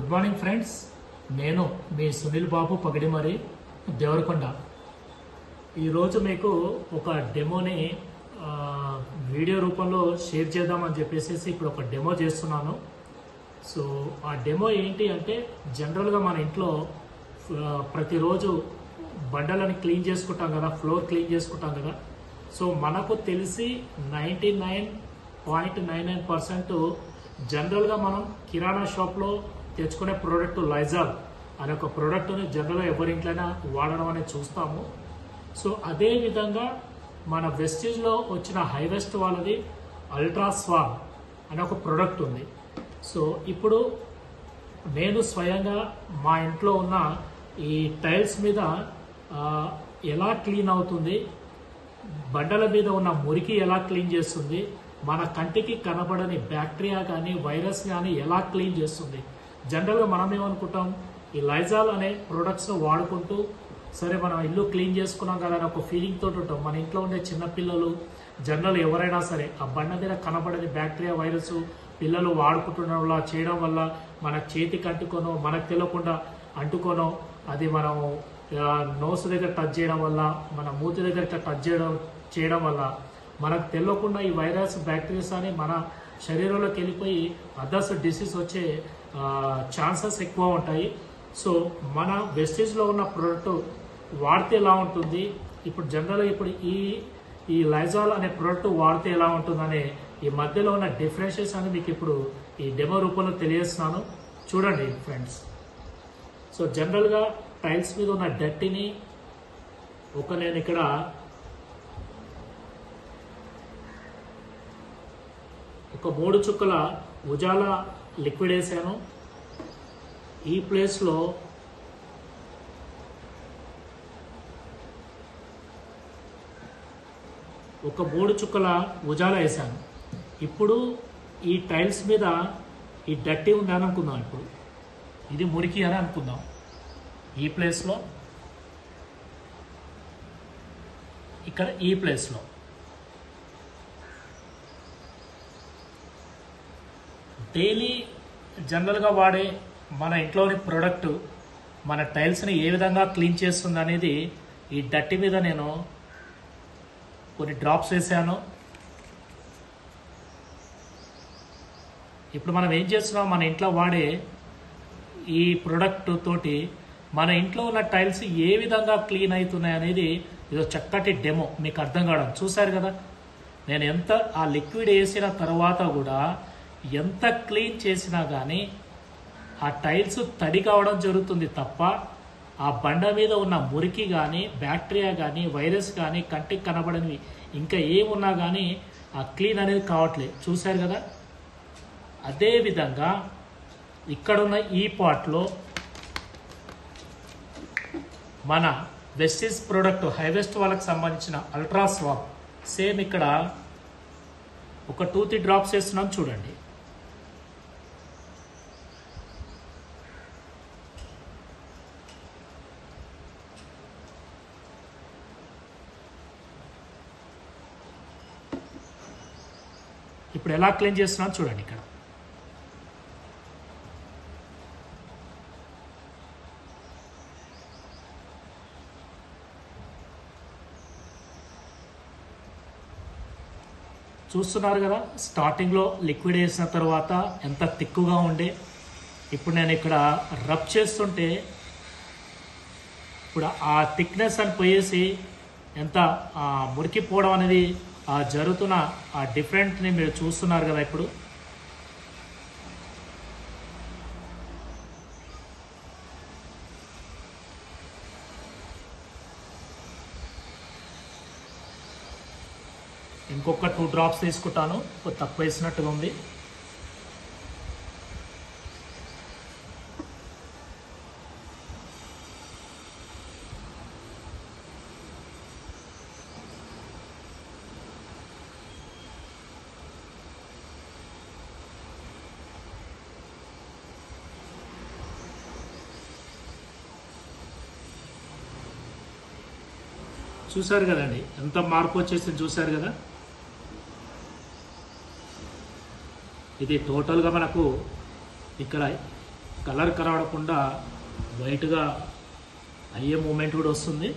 Good morning friends, నేను మీ సునీల్ బాబు పగిడిమరి దేవరకొండ. ఈరోజు మీకు ఒక డెమోని వీడియో రూపంలో షేర్ చేద్దామని చెప్పేసి ఇప్పుడు ఒక డెమో చేస్తున్నాను. సో ఆ డెమో ఏంటి అంటే, జనరల్గా మన ఇంట్లో ప్రతిరోజు బండలని క్లీన్ చేసుకుంటాం కదా, ఫ్లోర్ క్లీన్ చేసుకుంటాం కదా. సో మనకు తెలిసి 99.99% జనరల్గా మనం కిరాణా షాప్లో తెచ్చుకునే ప్రోడక్ట్ లైజాల్ అనే ఒక ప్రోడక్ట్ని జనరల్గా ఎవరింట్లైనా వాడడం అనేది చూస్తాము. సో అదే విధంగా మన వెస్టేజ్లో వచ్చిన హైవెస్ట్ వాళ్ళది అల్ట్రా స్వాబ్ అనే ఒక ప్రోడక్ట్ ఉంది. సో ఇప్పుడు నేను స్వయంగా మా ఇంట్లో ఉన్న ఈ టైల్స్ మీద ఎలా క్లీన్ అవుతుంది, బండల మీద ఉన్న మురికి ఎలా క్లీన్ చేస్తుంది, మన కంటికి కనబడని బ్యాక్టీరియా కానీ వైరస్ కానీ ఎలా క్లీన్ చేస్తుంది. జనరల్గా మనం ఏమనుకుంటాం, ఈ లైజాల్ అనే ప్రొడక్ట్స్ వాడుకుంటూ సరే మనం ఇల్లు క్లీన్ చేసుకున్నాం కదా అని ఒక ఫీలింగ్ తోటి ఉంటాం. మన ఇంట్లో ఉండే చిన్నపిల్లలు జనరల్ ఎవరైనా సరే ఆ బండ మీద కనబడని బ్యాక్టీరియా వైరస్ పిల్లలు వాడుకుంటుండడం వల్ల చేయడం వల్ల మన చేతికి అంటుకోనో మనకు తెలియకుండా అంటుకోనో అది మనం నోస్ దగ్గర టచ్ చేయడం వల్ల మన మూతి దగ్గర టచ్ చేయడం వల్ల మనకు తెలియకుండా ఈ వైరస్ బ్యాక్టీరియాస్ అని మన శరీరంలోకి వెళ్ళిపోయి అదర్స్ డిసీజ్ వచ్చే ఛాన్సెస్ ఎక్కువ ఉంటాయి. సో మన వెస్టేజ్లో ఉన్న ప్రోడక్ట్ వాడితే ఎలా ఉంటుంది, ఇప్పుడు జనరల్గా ఇప్పుడు ఈ లైజాల్ అనే ప్రోడక్ట్ వాడితే ఎలా ఉంటుందనే ఈ మధ్యలో ఉన్న డిఫరెన్షియస్ అని మీకు ఇప్పుడు ఈ డెమో రూపంలో తెలియజేస్తున్నాను. చూడండి ఫ్రెండ్స్. సో జనరల్గా టైల్స్ మీద ఉన్న డట్టిని నేను ఇక్కడ ఒక 3 చుక్కల ఉజాలా లిక్విడ్ వేసాను. ఈ ప్లేస్లో ఒక 3 చుక్కల ఉజాలా వేసాను. ఇప్పుడు ఈ టైల్స్ మీద ఈ డట్టి ఉంది అని అనుకుందాం. ఇప్పుడు ఇది మురికి అని అనుకుందాం. ఈ ప్లేస్లో ఇక్కడ ఈ ప్లేస్లో డైలీ జనరల్గా వాడే మన ఇంట్లోని ప్రోడక్ట్ మన టైల్స్ని ఏ విధంగా క్లీన్ చేస్తుంది అనేది ఈ డట్టి మీద నేను కొన్ని డ్రాప్స్ వేసాను. ఇప్పుడు మనం ఏం చేస్తున్నాం, మన ఇంట్లో వాడే ఈ ప్రోడక్ట్ తోటి మన ఇంట్లో ఉన్న టైల్స్ ఏ విధంగా క్లీన్ అవుతున్నాయి అనేది ఇది చక్కటి డెమో మీకు అర్థం కావడం. చూశారు కదా, నేను ఎంత ఆ లిక్విడ్ వేసిన తర్వాత కూడా ఎంత క్లీన్ చేసినా కానీ ఆ టైల్స్ తడి కావడం జరుగుతుంది తప్ప ఆ బండ మీద ఉన్న మురికి కానీ బ్యాక్టీరియా కానీ వైరస్ కానీ కంటికి కనబడనివి ఇంకా ఏమున్నా కానీ ఆ క్లీన్ అనేది కావట్లేదు. చూశారు కదా. అదేవిధంగా ఇక్కడున్న ఈ పార్ట్లో మన వెస్టేజ్ ప్రోడక్ట్ హైవెస్ట్ వాళ్ళకి సంబంధించిన అల్ట్రా స్వాబ్ సేమ్ ఇక్కడ ఒక 2-3 డ్రాప్స్ వేస్తున్నాం. చూడండి. ఇప్పుడు ఎలా క్లీన్ చేస్తున్నాం చూడండి. ఇక్కడ చూస్తున్నారు కదా, స్టార్టింగ్లో లిక్విడ్ వేసిన తర్వాత ఎంత తిక్కుగా ఉండే, ఇప్పుడు నేను ఇక్కడ రబ్ చేస్తుంటే ఇప్పుడు ఆ థిక్నెస్ అని పోయేసి ఎంత మురికిపోవడం అనేది జరుగుతున్న ఆ డిఫరెంట్ని మీరు చూస్తున్నారు కదా. ఇప్పుడు ఇంకొక 2 డ్రాప్స్ తీసుకుంటాను, తక్కువ వేసినట్టుగా ఉంది. చూశారు కదండి, ఎంత మార్పు వచ్చేసింది చూశారు కదా. ఇది టోటల్గా మనకు ఇక్కడ కలర్ కనబడకుండా వైట్గా అయ్యే మూమెంట్ కూడా వస్తుంది.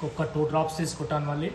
ఒక 2 డ్రాప్స్ తీసుకుంటాను మళ్ళీ.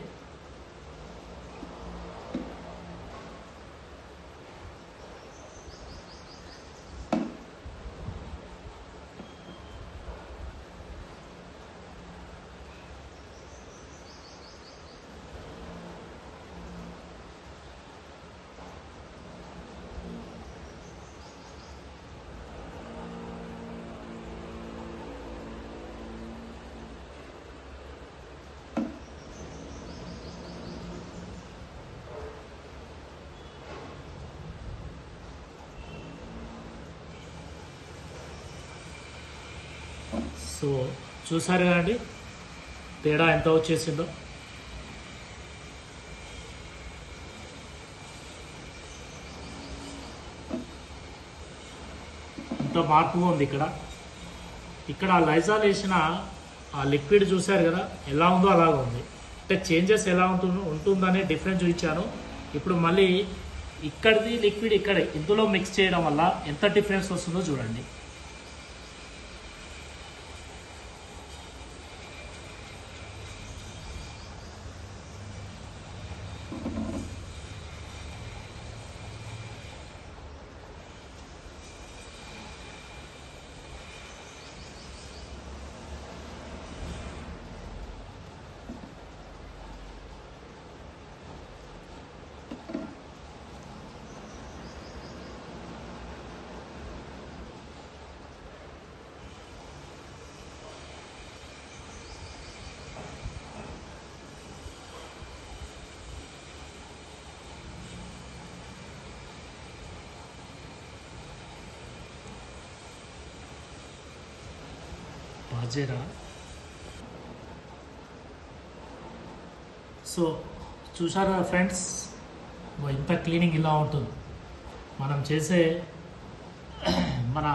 సో చూసారు కదండి తేడా ఎంత వచ్చేసిందో. ఇంత మార్పుగా ఉంది. ఇక్కడ లైజాల్ వేసిన ఆ లిక్విడ్ చూసారు కదా ఎలా ఉందో అలాగే ఉంది. అంటే చేంజెస్ ఎలా ఉంటుందనే డిఫరెన్స్ చూపించాను. ఇప్పుడు మళ్ళీ ఇక్కడిది లిక్విడ్ ఇక్కడ ఇందులో మిక్స్ చేయడం వల్ల ఎంత డిఫరెన్స్ వస్తుందో చూడండి. బాజేరా. సో చూసారా ఫ్రెండ్స్, ఇంత క్లీనింగ్ ఇలా ఉంటుంది. మనం చేసే మన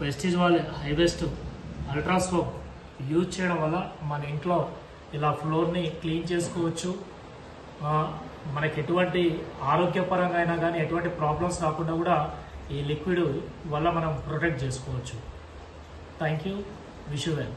వెస్టీజ్ వాళ్ళ హైబెస్ట్ అల్ట్రాస్కోప్ యూజ్ చేయడం వల్ల మన ఇంట్లో ఇలా ఫ్లోర్ని క్లీన్ చేసుకోవచ్చు. మనకి ఎటువంటి ఆరోగ్యపరంగా అయినా కానీ ఎటువంటి ప్రాబ్లమ్స్ రాకుండా కూడా ఈ లిక్విడ్ వల్ల మనం ప్రొటెక్ట్ చేసుకోవచ్చు. Thank you. Wish you well.